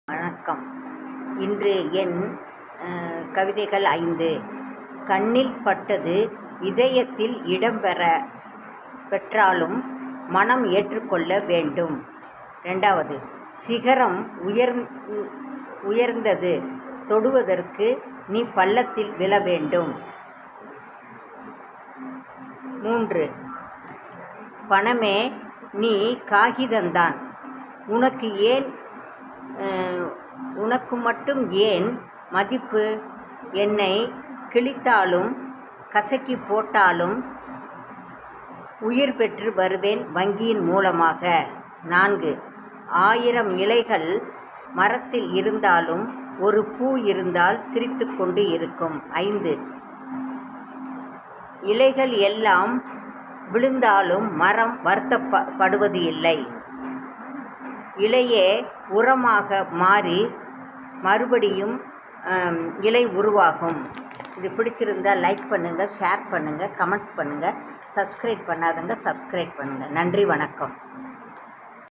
வணக்கம். இன்று என் கவிதைகள் 5. கண்ணில் பட்டது இதயத்தில் பெற்றாலும் மனம் ஏற்றுக்கொள்ள வேண்டும். 2. சிகரம் உயர்ந்தது தொடுவதற்கு நீ பள்ளத்தில் விழ வேண்டும். 3. பணமே நீ காகிதந்தான், உனக்கு மட்டும் ஏன் மதிப்பு? என்னை கிழித்தாலும் கசக்கி போட்டாலும் உயிர் பெற்று வருவேன் வங்கியின் மூலமாக. 4. 1000 இலைகள் மரத்தில் இருந்தாலும் ஒரு பூ இருந்தால் சிரித்து கொண்டு இருக்கும். 5. இலைகள் எல்லாம் விழுந்தாலும் மரம் வருத்தப்படுவது இல்லை. இலையே உரமாக மாறி மறுபடியும் இலை உருவாகும். இது பிடிச்சிருந்தால் லைக் பண்ணுங்கள், ஷேர் பண்ணுங்கள், கமெண்ட்ஸ் பண்ணுங்கள். சப்ஸ்கிரைப் பண்ணாதவங்க சப்ஸ்கிரைப் பண்ணுங்கள். நன்றி, வணக்கம்.